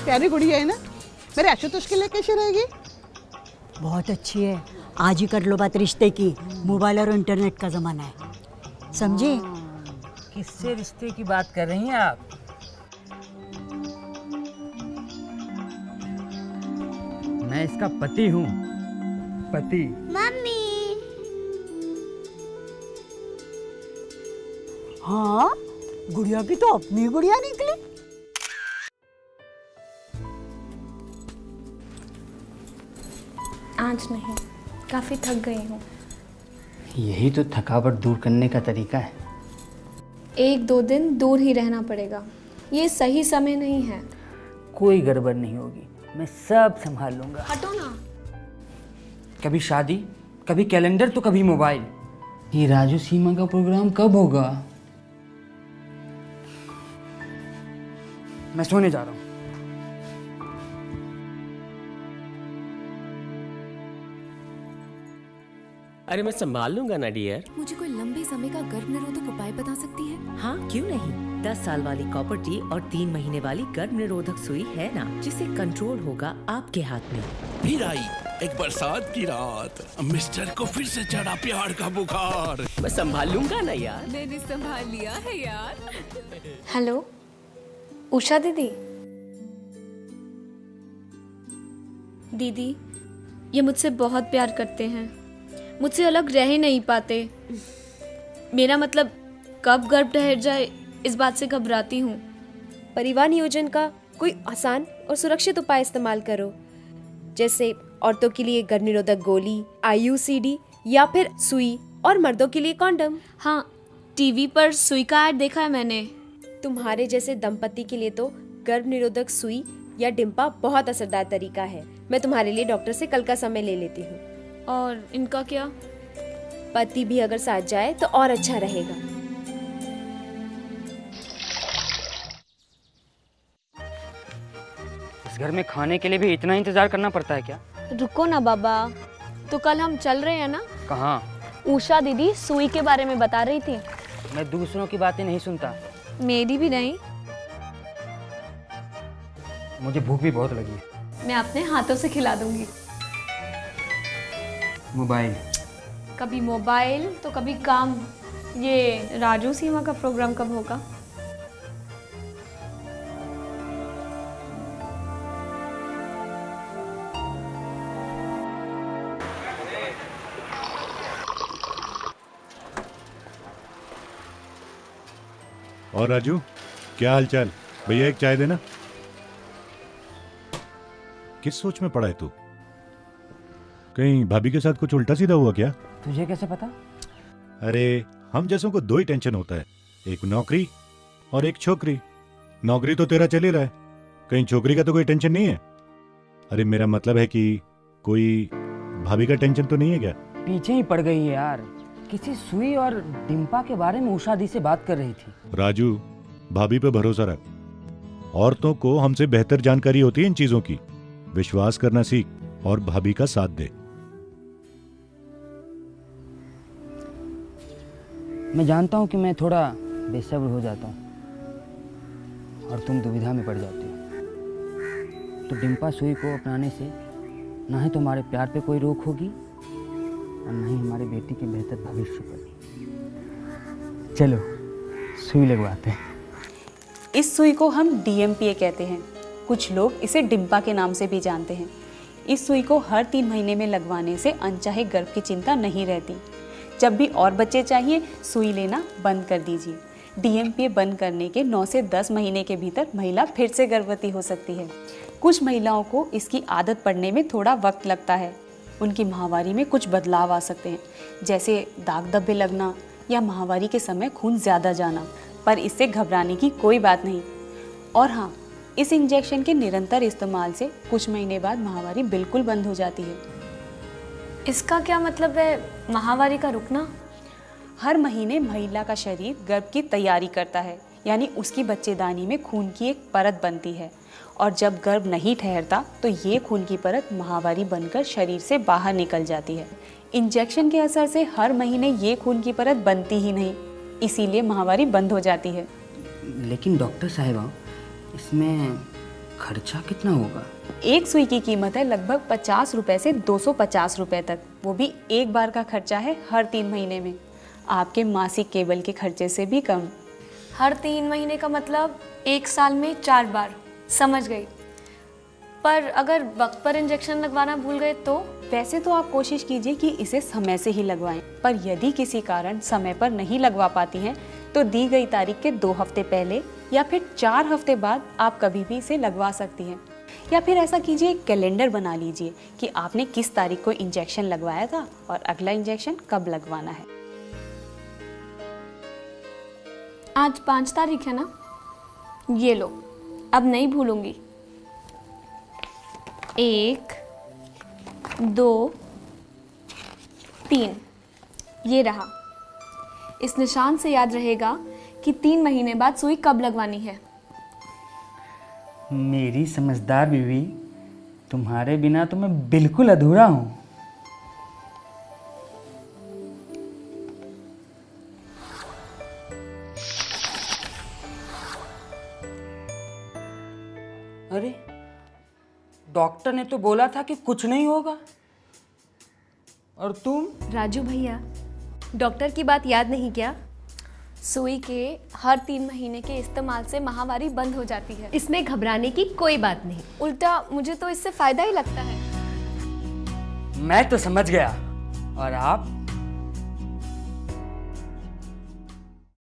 प्यारी गुड़िया है ना। मेरे आशुतोष के लिए कैसी रहेगी? बहुत अच्छी है। आज ही कर लो बात रिश्ते की। मोबाइल और इंटरनेट का जमाना है, समझे? किससे रिश्ते की बात कर रही हैं आप? मैं इसका पति हूँ। पति। मम्मी। हाँ, गुड़िया की तो अपनी गुड़िया निकली। आज नहीं, काफी थक गई हूँ। यही तो थकावट दूर करने का तरीका है। 1-2 दिन दूर ही रहना पड़ेगा, ये सही समय नहीं है। कोई गड़बड़ नहीं होगी, मैं सब संभाल लूंगा। हटो ना। कभी शादी, कभी कैलेंडर, तो कभी मोबाइल। ये राजू सीमा का प्रोग्राम कब होगा? मैं सोने जा रहा हूँ। अरे मैं संभाल लूंगा ना डियर। मुझे कोई लंबे समय का गर्भ निरोधक उपाय बता सकती है? हाँ क्यों नहीं, 10 साल वाली कॉपर टी और 3 महीने वाली गर्भ निरोधक सुई है ना, जिससे कंट्रोल होगा आपके हाथ में। फिर आई एक बरसात की रात, मिस्टर को फिर से चढ़ा प्यार का बुखार। मैं संभाल लूंगा ना यार। मैंने संभाल लिया है यार। हेलो उषा दीदी। दीदी, ये मुझसे बहुत प्यार करते हैं, मुझसे अलग रह ही नहीं पाते। मेरा मतलब कब गर्भ ठहर जाए इस बात से घबराती हूँ। परिवार नियोजन का कोई आसान और सुरक्षित उपाय इस्तेमाल करो, जैसे औरतों के लिए गर्भ निरोधक गोली, IUCD या फिर सुई, और मर्दों के लिए कॉन्डम। हाँ, टीवी पर सुई का ऐड देखा है मैंने। तुम्हारे जैसे दंपति के लिए तो गर्भ निरोधक सुई या डिम्पा बहुत असरदार तरीका है। मैं तुम्हारे लिए डॉक्टर से कल का समय ले लेती हूँ। और इनका क्या? पति भी अगर साथ जाए तो और अच्छा रहेगा। इस घर में खाने के लिए भी इतना इंतजार करना पड़ता है क्या? रुको ना बाबा, तो कल हम चल रहे हैं ना? कहाँ? उषा दीदी सुई के बारे में बता रही थी। मैं दूसरों की बातें नहीं सुनता। मेरी भी नहीं। मुझे भूख भी बहुत लगी है। मैं अपने हाथों से खिला दूंगी। मोबाइल। कभी मोबाइल तो कभी काम। ये राजू सीमा का प्रोग्राम कब होगा? और राजू, क्या हालचाल? भैया एक चाय देना। किस सोच में पड़ा है तू? कहीं भाभी के साथ कुछ उल्टा सीधा हुआ क्या? तुझे कैसे पता? अरे हम जैसों को दो ही टेंशन होता है, एक नौकरी और एक छोकरी। नौकरी तो तेरा चल ही रहा है, कहीं छोकरी का तो कोई टेंशन नहीं है? अरे मेरा मतलब है कि कोई भाभी का टेंशन तो नहीं है क्या? पीछे ही पड़ गई है यार। किसी सुई और डिम्पा के बारे में उषा दी से बात कर रही थी। राजू, भाभी पे भरोसा रख। औरतों को हमसे बेहतर जानकारी होती है इन चीजों की। विश्वास करना सीख और भाभी का साथ दे। मैं जानता हूं कि मैं थोड़ा बेसब्र हो जाता हूं और तुम दुविधा में पड़ जाती हो, तो डिम्पा सुई को अपनाने से ना ही तुम्हारे प्यार पे कोई रोक होगी और ना ही हमारी बेटी के बेहतर भविष्य पर। चलो सुई लगवाते हैं। इस सुई को हम DMPA कहते हैं, कुछ लोग इसे डिम्पा के नाम से भी जानते हैं। इस सुई को हर 3 महीने में लगवाने से अनचाहे गर्भ की चिंता नहीं रहती। जब भी और बच्चे चाहिए सुई लेना बंद कर दीजिए। DMPA बंद करने के 9 से 10 महीने के भीतर महिला फिर से गर्भवती हो सकती है। कुछ महिलाओं को इसकी आदत पड़ने में थोड़ा वक्त लगता है। उनकी माहवारी में कुछ बदलाव आ सकते हैं, जैसे दाग धब्बे लगना या माहवारी के समय खून ज़्यादा जाना, पर इससे घबराने की कोई बात नहीं। और हाँ, इस इंजेक्शन के निरंतर इस्तेमाल से कुछ महीने बाद माहवारी बिल्कुल बंद हो जाती है। इसका क्या मतलब है, माहवारी का रुकना? हर महीने महिला का शरीर गर्भ की तैयारी करता है, यानी उसकी बच्चेदानी में खून की एक परत बनती है, और जब गर्भ नहीं ठहरता तो ये खून की परत माहवारी बनकर शरीर से बाहर निकल जाती है। इंजेक्शन के असर से हर महीने ये खून की परत बनती ही नहीं, इसीलिए माहवारी बंद हो जाती है। लेकिन डॉक्टर साहिबा, इसमें खर्चा कितना होगा? एक सुई की कीमत है लगभग 50 रुपए से 250 रुपए तक। वो भी एक बार का खर्चा है हर 3 महीने में, आपके मासिक केबल के खर्चे से भी कम। हर 3 महीने का मतलब 1 साल में 4 बार, समझ गई। पर अगर वक्त पर इंजेक्शन लगवाना भूल गए तो? वैसे तो आप कोशिश कीजिए कि इसे समय से ही लगवाएं, पर यदि किसी कारण समय पर नहीं लगवा पाती हैं तो दी गई तारीख के 2 हफ्ते पहले या फिर 4 हफ्ते बाद आप कभी भी इसे लगवा सकती हैं। या फिर ऐसा कीजिए, एक कैलेंडर बना लीजिए कि आपने किस तारीख को इंजेक्शन लगवाया था और अगला इंजेक्शन कब लगवाना है। आज 5 तारीख है ना? ये लो, अब नहीं भूलूंगी। 1, 2, 3, ये रहा। इस निशान से याद रहेगा कि 3 महीने बाद सुई कब लगवानी है। मेरी समझदार बीवी, तुम्हारे बिना तो मैं बिल्कुल अधूरा हूँ। अरे, डॉक्टर ने तो बोला था कि कुछ नहीं होगा, और तुम? राजू भैया, डॉक्टर की बात याद नहीं क्या? सुई के हर 3 महीने के इस्तेमाल से माहवारी बंद हो जाती है। इसमें घबराने की कोई बात नहीं। उल्टा मुझे तो इससे फायदा ही लगता है। मैं तो समझ गया, और आप?